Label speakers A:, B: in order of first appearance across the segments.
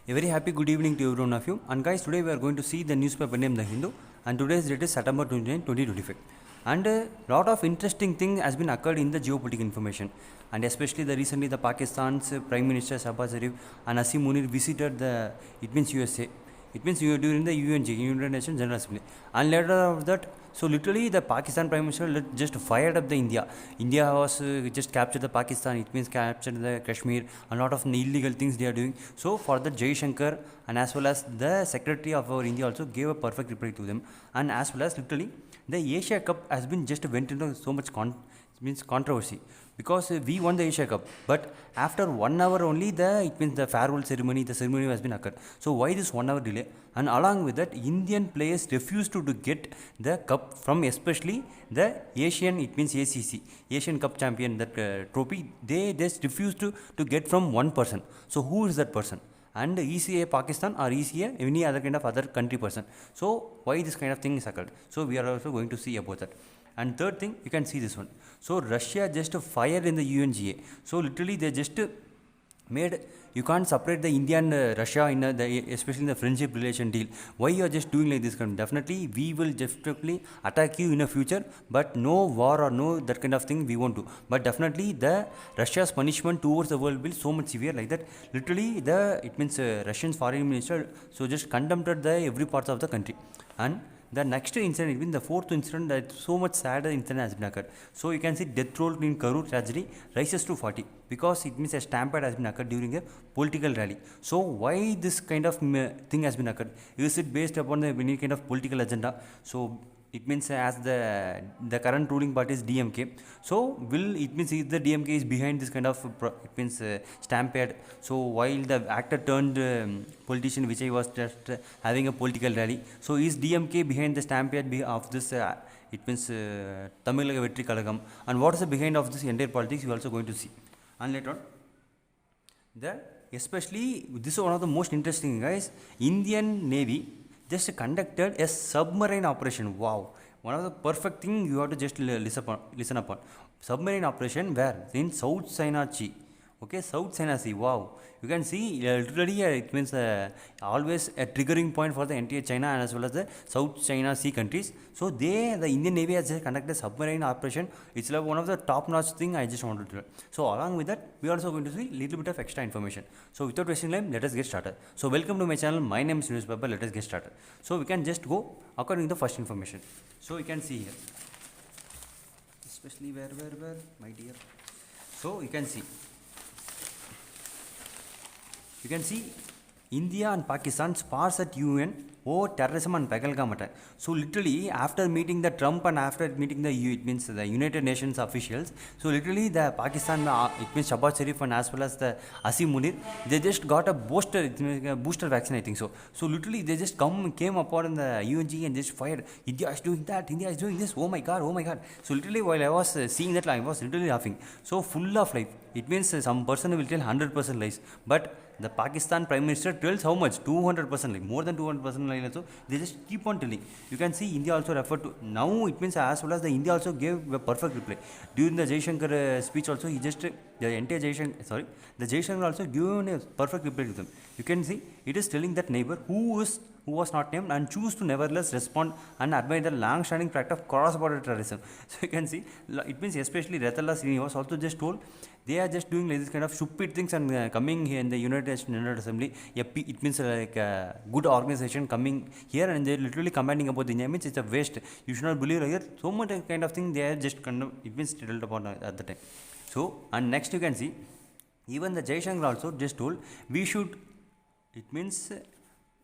A: A very happy good evening to every one of you. And guys, today we are going to see the newspaper named The Hindu, and today's date is September 29, 2025. And a lot of interesting thing has been occurred in the geopolitical information, and especially recently the Pakistan's Prime Minister Shahbaz Sharif and Asim Munir visited it means USA. It means you during the UNG, United Nations General Assembly, and later of that, so literally the Pakistan Prime Minister just fired up the India. India was just captured the Pakistan. It means captured the Kashmir. A lot of illegal things they are doing. So for the Jai Shankar and as well as the Secretary of our India also gave a perfect reply to them, and as well as literally the Asia Cup has been just went into so much controversy because we won the Asia Cup, but after 1 hour only the farewell ceremony, the ceremony has been occurred. So why this 1 hour delay? And along with that, Indian players refused to get the cup from especially the Asian, it means ACC, Asian Cup champion, that trophy. They just refused to get from one person. So who is that person? And ECA Pakistan or ECA any other kind of other country person. So why this kind of thing is occurred? So we are also going to see about that. And third thing, you can see this one. So Russia just fired in the UNGA. So literally they just made, you can't separate the India and Russia in especially in the friendship relation deal. Why you are just doing like this? Definitely we will definitely attack you in the future, but no war or no that kind of thing we won't do. But definitely the Russia's punishment towards the world will so much severe like that. Literally it means Russian foreign minister so just condemned the every part of the country. And the next incident, even the fourth incident, that so much sad incident has been occurred. So you can see death toll in Karur tragedy rises to 40 because it means a stampede has been occurred during a political rally. So why this kind of thing has been occurred? Is it based upon any kind of political agenda? So it means as the current ruling party is DMK. So will it means if the DMK is behind this kind of it means stampede. So while the actor turned politician Vijay was just having a political rally. So is DMK behind the stampede of this? It means Tamil Vetri Kalagam. And what is the behind of this entire politics? We are also going to see. And later on, especially this is one of the most interesting guys. Indian Navy just conducted a submarine operation. Wow, one of the perfect thing you have to just listen upon. Submarine operation where in South China Sea. Okay, South China Sea. Wow, you can see literally it means always a triggering point for the entire China and as well as the South China Sea countries. So the Indian Navy has just conducted submarine operation. It's like one of the top-notch thing I just wanted to do. So along with that, we are also going to see little bit of extra information. So without wasting time, let us get started. So welcome to my channel. My name is Newspaper. Let us get started. So we can just go according to the first information. So you can see here, especially where my dear. So you can see. You can see India and Pakistan spars at UN over terrorism and Pahalgam attack. So literally after meeting the Trump and after meeting the it means the United Nations officials, so literally the Pakistan it means Shahbaz Sharif and as well as the Asim Munir, they just got a booster vaccine I think so. So literally they just came upon the UNG and just fired. India is doing that, India is doing this. Oh my god, oh my god. So literally while I was seeing that I was literally laughing. So full of life. It means some person will tell 100% lies, but the Pakistan Prime Minister tells how much? 200% like more than 200% like also. They just keep on telling. You can see India also referred to. Now it means as well as the India also gave a perfect reply. During the Jai Shankar speech also he just the entire the Jai Shankar also given a perfect reply to them. You can see it is telling that neighbor who was not named and choose to nevertheless respond and admire the long-standing practice of cross-border terrorism. So you can see it means especially Rathala Srini was also just told they are just doing like this kind of stupid things and coming here in the United Nations General Assembly. It means like a good organization coming here and they're literally commenting about the India. Means it's a waste. You should not believe like that. So much kind of thing they are just kind of it means told upon at the time. So and next you can see even the Jai Shankar also just told we should. It means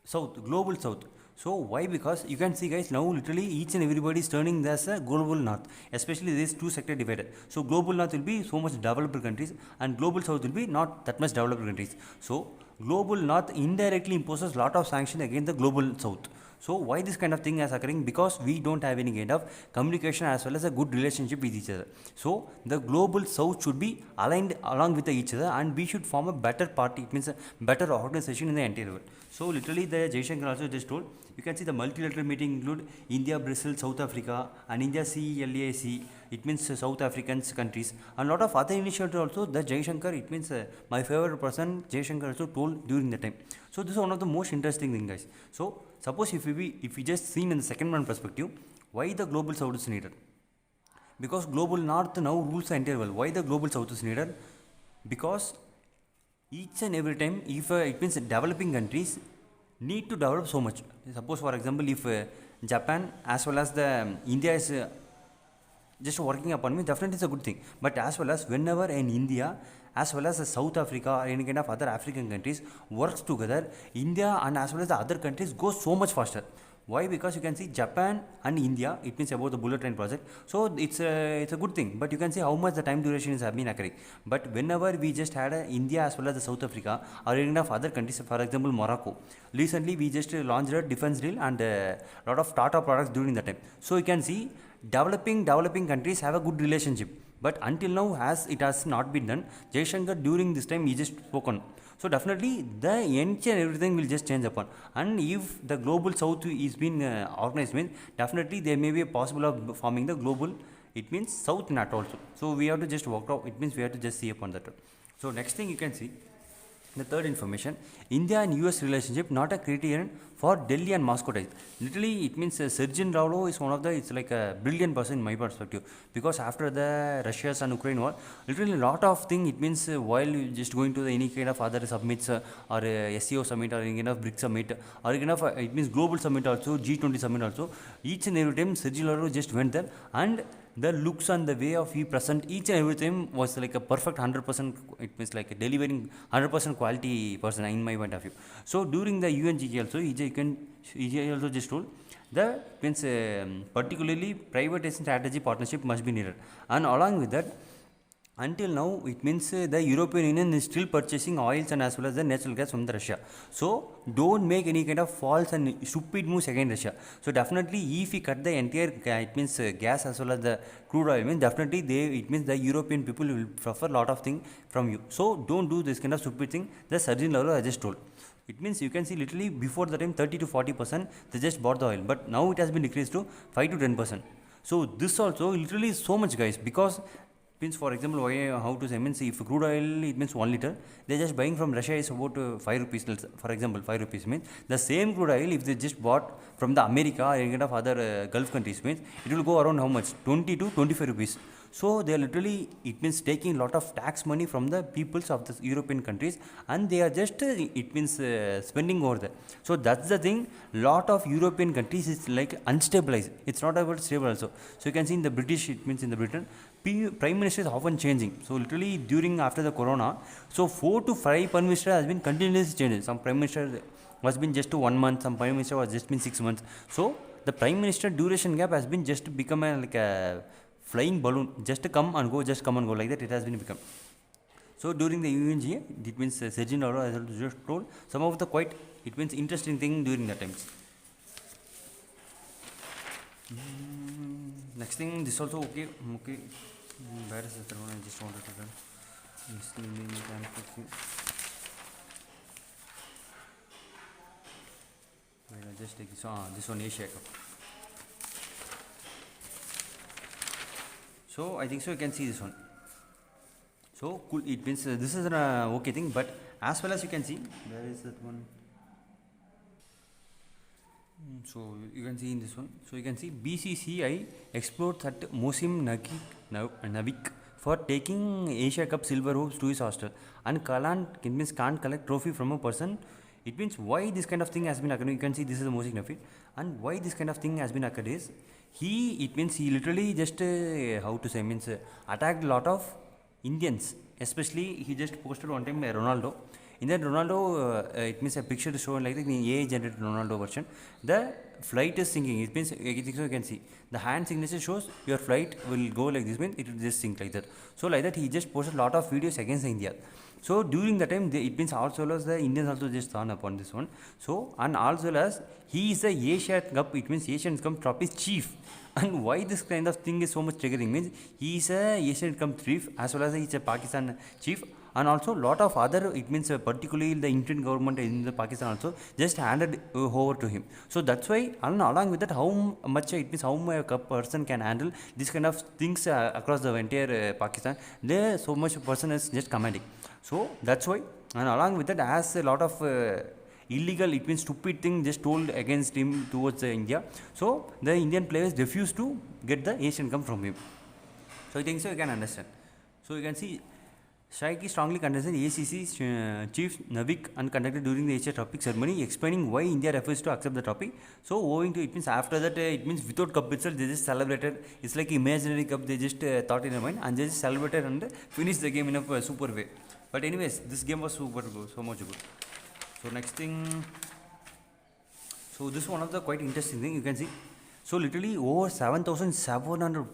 A: South, global South. So why? Because you can see guys now literally each and everybody is turning as a global North, especially these two sector divided. So global North will be so much developed countries and global South will be not that much developed countries. So global North indirectly imposes lot of sanction against the global South. So why this kind of thing is occurring? Because we don't have any kind of communication as well as a good relationship with each other. So the global South should be aligned along with each other and we should form a better party. It means a better organization in the entire world. So literally the Jai Shankar also just told, you can see the multilateral meeting include India, Brazil, South Africa and India CLAC. It means South African countries and lot of other initiatives also. The Jai Shankar, it means my favorite person Jai Shankar also told during the time. So this is one of the most interesting thing, guys. So suppose if we just seen in the second one perspective, why the global south is needed? Because global north now rules the entire world. Why the global south is needed? Because each and every time, if it means developing countries need to develop so much. Suppose for example, if Japan as well as the India is just working upon me, definitely it's a good thing. But as well as whenever in India as well as South Africa or any kind of other African countries works together, India and as well as the other countries go so much faster. Why? Because you can see Japan and India, it means about the bullet train project. So it's a good thing. But you can see how much the time duration is have been occurring. But whenever we just had India as well as the South Africa or any kind of other countries, for example Morocco, recently we just launched a defense deal and a lot of startup products during that time. So you can see developing countries have a good relationship. But until now, as it has not been done, Jaishankar during this time he just spoken. So definitely the entire everything will just change upon. And if the global south is being organized, means definitely there may be a possible of forming the global. It means south not also. So we have to just work out. It means we have to just see upon that. So next thing you can see. The third information, India and US relationship not a criterion for Delhi and Moscow ties. Literally, it means Sergin Ravlo is one of the, it's like a brilliant person in my perspective. Because after the Russia and Ukraine war, literally a lot of thing, it means while just going to the any kind of other summits or SEO summit or any kind of BRICS summit or any kind of, it means global summit also, G20 summit also, each and every time Sergin Ravlo just went there and the looks and the way of he present each and everything was like a perfect 100%, it means like delivering 100% quality person in my point of view. So during the UNGG also he also just told the means particularly privatization strategy partnership must be needed, and along with that until now it means the European Union is still purchasing oils and as well as the natural gas from the Russia. So don't make any kind of false and stupid moves against Russia. So definitely if we cut the entire it means gas as well as the crude oil, means definitely it means the European people will prefer a lot of things from you. So don't do this kind of stupid thing. The Sergin Lavro I just told. It means you can see literally before the time 30 to 40% they just bought the oil, but now it has been decreased to 5 to 10%. So this also literally is so much, guys, because means for example why how to say means if crude oil it means 1 liter they just buying from Russia is about 5 rupees, for example 5 rupees, means the same crude oil if they just bought from the America or any kind of other Gulf countries, means it will go around how much 20 to 25 rupees. So they are literally, it means taking lot of tax money from the peoples of the European countries and they are just it means spending over there. So that's the thing, lot of European countries is like unstabilized, it's not about stable also. So you can see in the British, it means in the Britain prime minister is often changing. So literally during after the corona, so 4 to 5 prime minister has been continuously changing. Some prime minister was been just to 1 month, some prime minister was just been 6 months. So the prime minister duration gap has been just become like a flying balloon, just come and go, just come and go, like that it has been become. So during the UNGA, it means Sergin Lavro has just told some of the quite, it means interesting thing during that times. Next thing, this also okay. Where is the one I just wanted to run? Wait, I'll just take this. This one Asia Cup. So I think so you can see this one. So cool. It means this is an okay thing, but as well as you can see, where is that one? So you can see in this one. So you can see BCCI explored that Mosim Navik for taking Asia Cup silver hopes to his hostel, and can't collect trophy from a person. It means why this kind of thing has been occurring. You can see this is the Mosim Navik, and why this kind of thing has been occurred is it means he literally just how to say means attacked a lot of Indians, especially he just posted one time Ronaldo. In that Ronaldo, it means a picture is shown like the AI generated Ronaldo version. The flight is sinking. It means you can see the hand signature shows your flight will go like this, means it will just sink like that. So like that he just posted a lot of videos against India. So during the time it means also as the Indians also just turn upon this one. So and also as he is a Asian Cup, it means Asian Cup trophy chief. And why this kind of thing is so much triggering means he is a Asian Cup chief as well as he is a Pakistan chief, and also lot of other, it means particularly the Indian government in the Pakistan also just handed over to him. So that's why, and along with that, how much it means how a person can handle this kind of things across the entire Pakistan, there so much person is just commanding. So that's why, and along with that, as a lot of illegal, it means stupid thing just told against him towards India. So the Indian players refused to get the Asian Cup from him. So I think so you can understand. So you can see Shaiki strongly contested ACC chief Navik and conducted during the Asia topic ceremony, explaining why India refused to accept the topic. So owing to it means after that it means without cup itself they just celebrated. It's like imaginary cup they just thought in their mind and they just celebrated and finished the game in a super way. But anyways, this game was super good, so much good. So next thing, so this is one of the quite interesting thing you can see. So literally over 7,700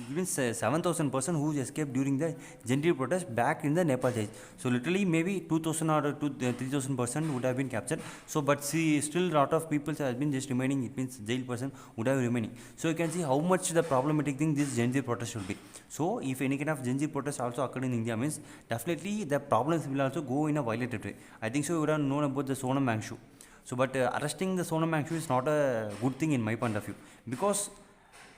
A: even 7,000 person who escaped during the gentile protest back in the Nepal jail. So literally maybe 2,000 or 3,000 person would have been captured. So but see still lot of people has been just remaining. It means jail person would have remaining. So you can see how much the problematic thing this gentile protest should be. So if any kind of gentile protest also occurred in India means definitely the problems will also go in a violent way. I think so you would have known about the Sonam Wangchu. So but arresting the Sonam Wangchu is not a good thing in my point of view, because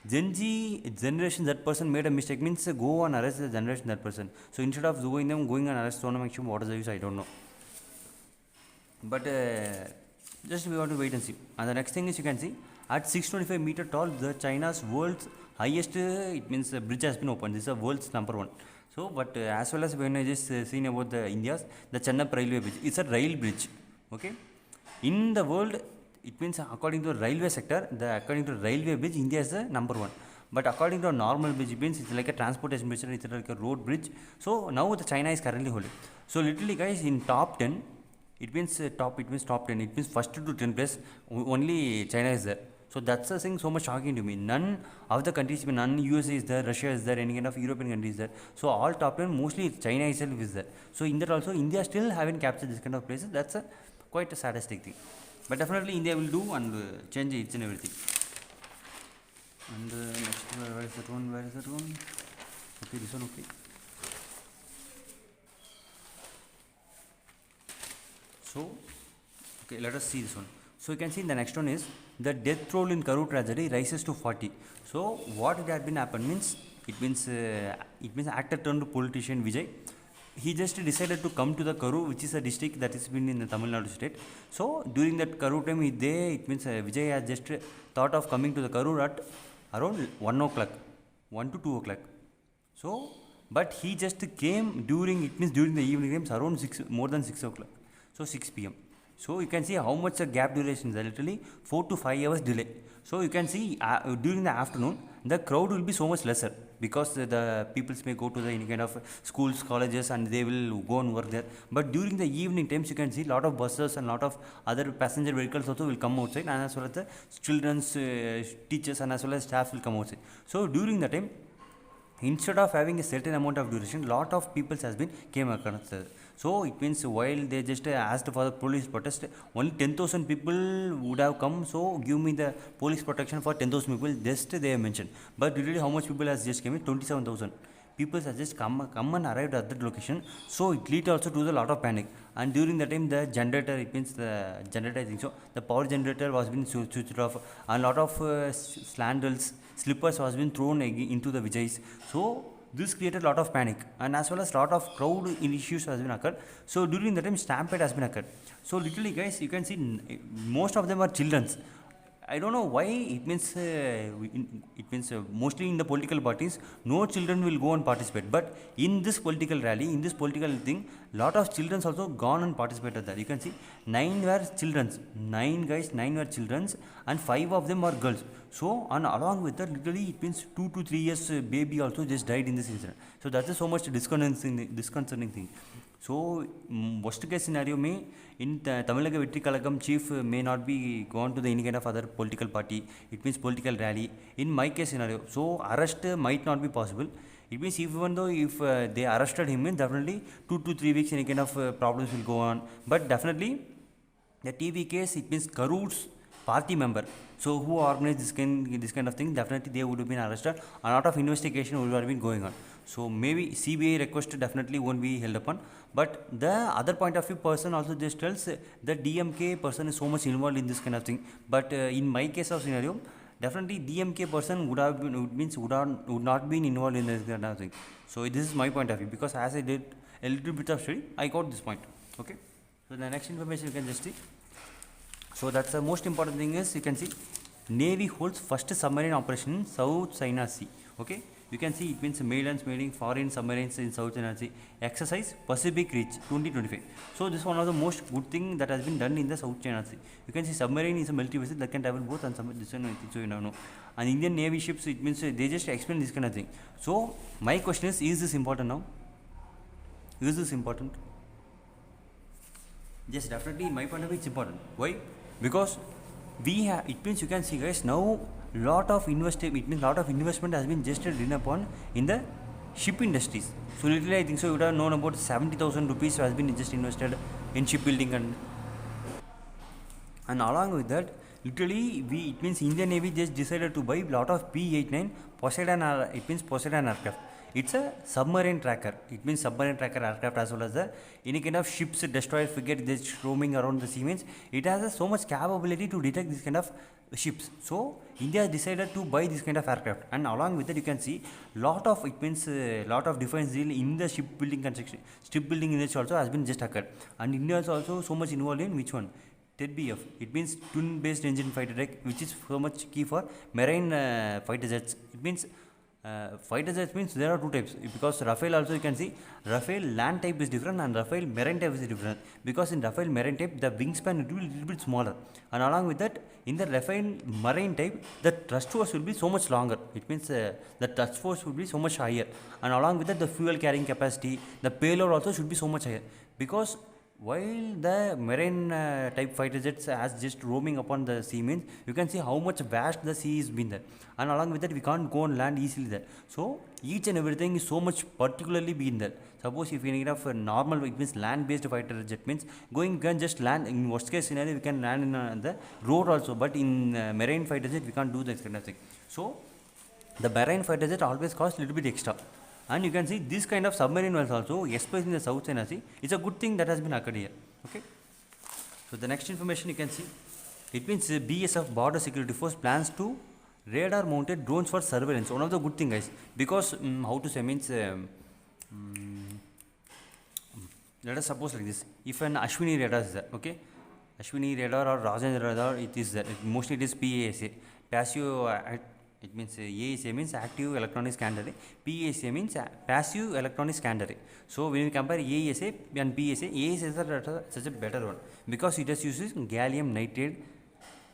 A: Gen Z generation that person made a mistake means go and arrest the generation that person. So instead of going and arrest Sonam Wangchu, what is the use? I don't know. But just we want to wait and see. And the next thing is you can see at 625 meter tall, the China's world's highest it means bridge has been opened. This is the world's number one. So but as well as when I just seen about the India's the Chennai railway bridge, it's a rail bridge. Okay, in the world. It means according to the railway sector, according to railway bridge, India is the number one. But according to a normal bridge, it means it's like a transportation bridge, it's like a road bridge. So now the China is currently holding. So literally guys, in top 10, it means top 10. It means first to 10 place, only China is there. So that's the thing so much shocking to me. None of the countries, none USA is there, Russia is there, any kind of European countries is there. So all top 10, mostly China itself is there. So in that also, India still haven't captured this kind of places. That's quite a sadistic thing. But definitely India will do and change each and everything. And next, where is that one? Okay, this one, okay. So, okay, let us see this one. So you can see the next one is the death toll in Karur tragedy rises to 40. So what it had been happened means, it means actor turned politician Vijay. He just decided to come to the Karur, which is a district that has been in the Tamil Nadu state. So during that Karur time, it means Vijay has just thought of coming to the Karur at around 1 o'clock, 1 to 2 o'clock. So, but he just came during the evening times around more than 6 o'clock. So 6 p.m. So you can see how much the gap duration is, literally 4 to 5 hours delay. So you can see during the afternoon, the crowd will be so much lesser, because the people may go to the any kind of schools, colleges, and they will go and work there. But during the evening times, you can see lot of buses and lot of other passenger vehicles also will come outside, and as well as the children's teachers and as well as staff will come outside. So during the time, instead of having a certain amount of duration, lot of people has been came across. So it means while they just asked for the police protest, only 10,000 people would have come. So give me the police protection for 10,000 people. Just they have mentioned. But really, how much people has just came in? 27,000 people has just come and arrived at that location. So it lead also to a lot of panic. And during the time, the generator, it means the generator, I think so, the power generator was being switched off, and lot of sandals, slippers was been thrown into the Vijay's. So this created a lot of panic, and as well as lot of crowd issues has been occurred. So during the time, stampede has been occurred. So literally guys, you can see most of them are children's. I don't know why. It means mostly in the political parties, no children will go and participate. But in this political rally, in this political thing, lot of children also gone and participated there. You can see 9 were children's, 9 guys, 9 were children's, and 5 of them are girls. So and along with that, literally it means 2 to 3 years baby also just died in this incident. So that is so much disconcerting thing. So worst case scenario may in Tamil Nadu Vetri Kalagam chief may not be gone to the any kind of other political party. It means political rally. In my case scenario, so arrest might not be possible. It means even though if they arrested him, definitely 2 to 3 weeks any kind of problems will go on. But definitely the TV case, it means Karur's party member, so who organized this kind of thing, definitely they would have been arrested. A lot of investigation would have been going on. So maybe CBI request definitely won't be held upon. But the other point of view person also just tells the DMK person is so much involved in this kind of thing. But in my case of scenario, definitely DMK person would not been involved in this kind of thing. So this is my point of view, because as I did a little bit of study, I got this point. Okay. So the next information you can just see. So that's the most important thing is you can see Navy holds first submarine operation in South China Sea. Okay, you can see it means maiding foreign submarines in South China Sea. Exercise Pacific Reach 2025. So this is one of the most good thing that has been done in the South China Sea. You can see submarine is a military vessel that can travel both on submarine. This one I think so you know. And Indian Navy ships, it means they just explain this kind of thing. So my question is this important now? Is this important? Yes, definitely in my point of view it's important. Why? Because we have, it means you can see guys, now lot of investment has been just done upon in the ship industries. So literally I think so you would have known about 70,000 rupees has been just invested in shipbuilding, and along with that literally it means Indian Navy just decided to buy lot of P-89 Poseidon, it means Poseidon aircraft. It's a submarine tracker. It means submarine tracker aircraft as well as the any kind of ships, destroyer, frigate just roaming around the sea, means it has so much capability to detect this kind of ships. So India decided to buy this kind of aircraft, and along with that you can see lot of, it means lot of defense deal in the shipbuilding construction, shipbuilding industry also has been just occurred, and India is also so much involved in which one? TED-BF. It means twin-based engine fighter deck, which is so much key for marine fighter jets. It means fighter jets means there are two types, because Rafale also you can see Rafale land type is different and Rafale marine type is different, because in Rafale marine type the wingspan will be a little bit smaller, and along with that in the Rafale marine type the thrust force will be so much longer. It means the thrust force will be so much higher, and along with that the fuel carrying capacity, the payload also should be so much higher, because while the marine type fighter jets as just roaming upon the sea, means you can see how much vast the sea is been there, and along with that we can't go and land easily there. So each and everything is so much particularly been there. Suppose if you need of a normal, it means land based fighter jet, means going can just land in worst case scenario we can land in the road also, but in marine fighter jet we can't do this kind of thing. So the marine fighter jet always cost a little bit extra. And you can see this kind of submarine wells also, especially in the South China Sea, it's a good thing that has been occurred here. Okay. So the next information you can see, it means BSF Border Security Force plans to radar mounted drones for surveillance. One of the good thing guys, because how to say means let us suppose like this, if an Ashwini radar is there, okay, Ashwini radar or Rajan radar, it is there, mostly it is PASA, passive. It means ASA means active electronic scanner, PASA means passive electronic scanner. So when we compare ASA and PSA, ASA is such a better one, because it just uses gallium nitride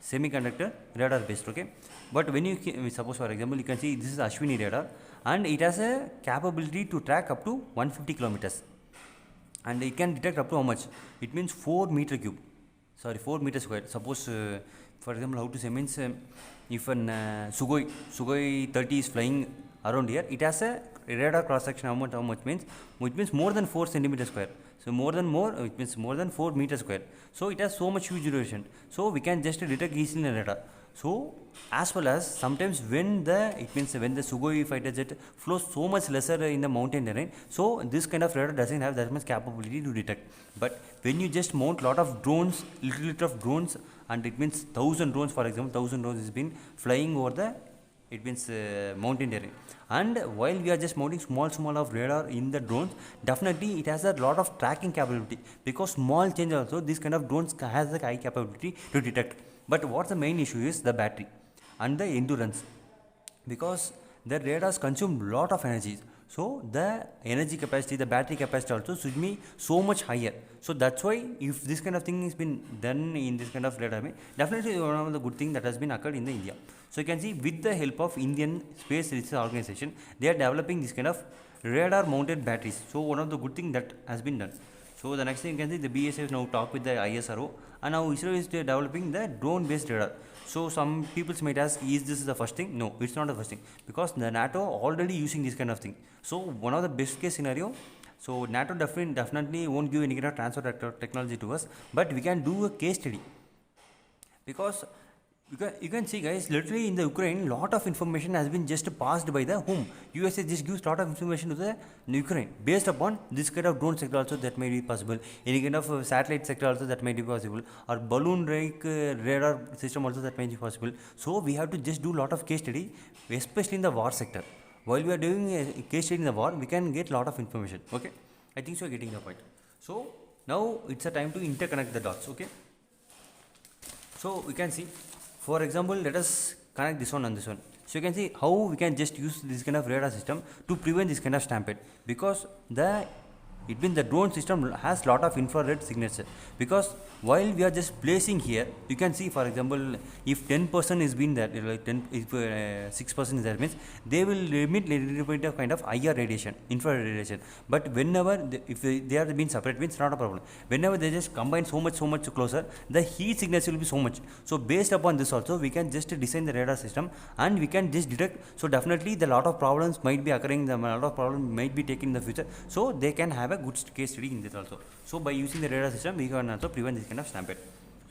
A: semiconductor radar based. Okay, but when you suppose for example you can see this is Ashwini radar, and it has a capability to track up to 150 kilometers, and it can detect up to how much? It means 4 meter cube, sorry 4 meters square. Suppose for example how to say means if an Sukhoi 30 is flying around here, it has a radar cross section how much means, which means more than 4 centimeters square. So it means more than 4 meters square. So it has so much huge duration, so we can just detect easily in a radar. So as well as sometimes when the Sukhoi fighter jet flows so much lesser in the mountain terrain, so this kind of radar doesn't have that much capability to detect. But when you just mount lot of drones, little of drones, and it means 1000 drones, for example 1000 drones has been flying over the, it means mountain terrain, and while we are just mounting small of radar in the drones, definitely it has a lot of tracking capability, because small change also this kind of drones has a high capability to detect. But what's the main issue is the battery and the endurance, because the radars consume lot of energy. So the energy capacity, the battery capacity also should be so much higher. So that's why if this kind of thing has been done in this kind of radar, definitely one of the good thing that has been occurred in the India. So you can see with the help of Indian Space Research Organization, they are developing this kind of radar mounted batteries. So one of the good thing that has been done. So the next thing you can see, the BSF now talk with the ISRO, and now ISRO is developing the drone based radar. So some people might ask, is this the first thing? No, it's not the first thing, because the NATO already using this kind of thing. So one of the best case scenario, so NATO definitely won't give any kind of transfer technology to us, but we can do a case study, because you can see guys, literally in the Ukraine, lot of information has been just passed by the whom? USA just gives lot of information to the Ukraine based upon this kind of drone sector also that may be possible, any kind of satellite sector also that may be possible, or balloon like radar system also that may be possible. So we have to just do lot of case study, especially in the war sector. While we are doing a case study in the war, we can get lot of information. Okay, I think so, getting the point. So Now it's a time to interconnect the dots. Okay, so we can see, for example, let us connect this one and this one. So you can see how we can just use this kind of radar system to prevent this kind of stampede, because the drone system has lot of infrared signatures. Because while we are just placing here, you can see, for example, if 10% is been there, like 10, if 6% is there, means they will emit little bit of kind of IR radiation, infrared radiation. But whenever if they are being separate, means not a problem. Whenever they just combine so much closer, the heat signature will be so much. So based upon this also, we can just design the radar system and we can just detect. So definitely the lot of problems might be occurring, the lot of problems might be taken in the future. So they can have a good case study in this also. So by using the radar system, we can also prevent this kind of stampede.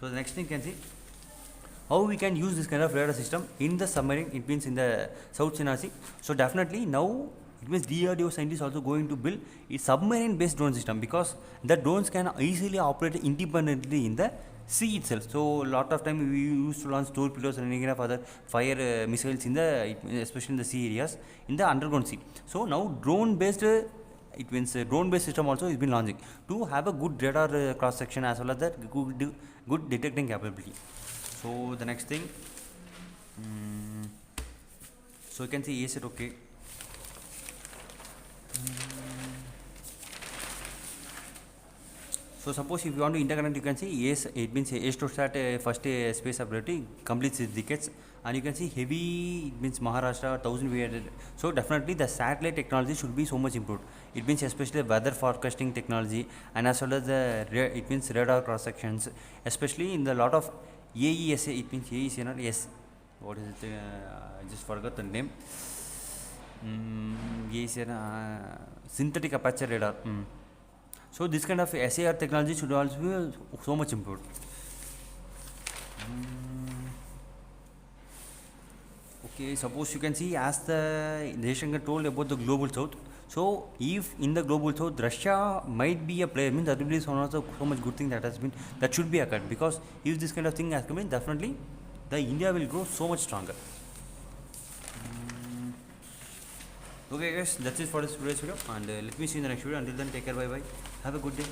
A: So the next thing you can see how we can use this kind of radar system in the submarine. It means in the South China Sea. So definitely now it means DRDO scientists also going to build a submarine based drone system, because the drones can easily operate independently in the sea itself. So lot of time we used to launch torpedoes and any kind of other fire missiles in the, especially in the sea areas, in the underground sea. So now drone based it means drone based system also is been launching to have a good radar cross section as well as that good detecting capability. So the next thing, so you can see ASAT. Okay, so suppose if you want to interconnect, you can see AS, it means Astrosat first space operator completes its decades, and you can see heavy, it means Maharashtra 1000 we. So definitely the satellite technology should be so much improved. It means especially weather forecasting technology, and as well as the it means radar cross sections, especially in the lot of AESA. It means AESA, not yes. What is it? I just forgot the name. AESA, synthetic aperture radar. So this kind of SAR technology should also be so much improved. Okay, suppose you can see, as the Jaishankar told about the global south. So if in the global south Russia might be a player, means that will be so much good thing that has been, that should be occurred, because if this kind of thing has come in, definitely the India will grow so much stronger. Okay guys, that's it for this today's video, and let me see you in the next video. Until then, take care, bye bye, have a good day.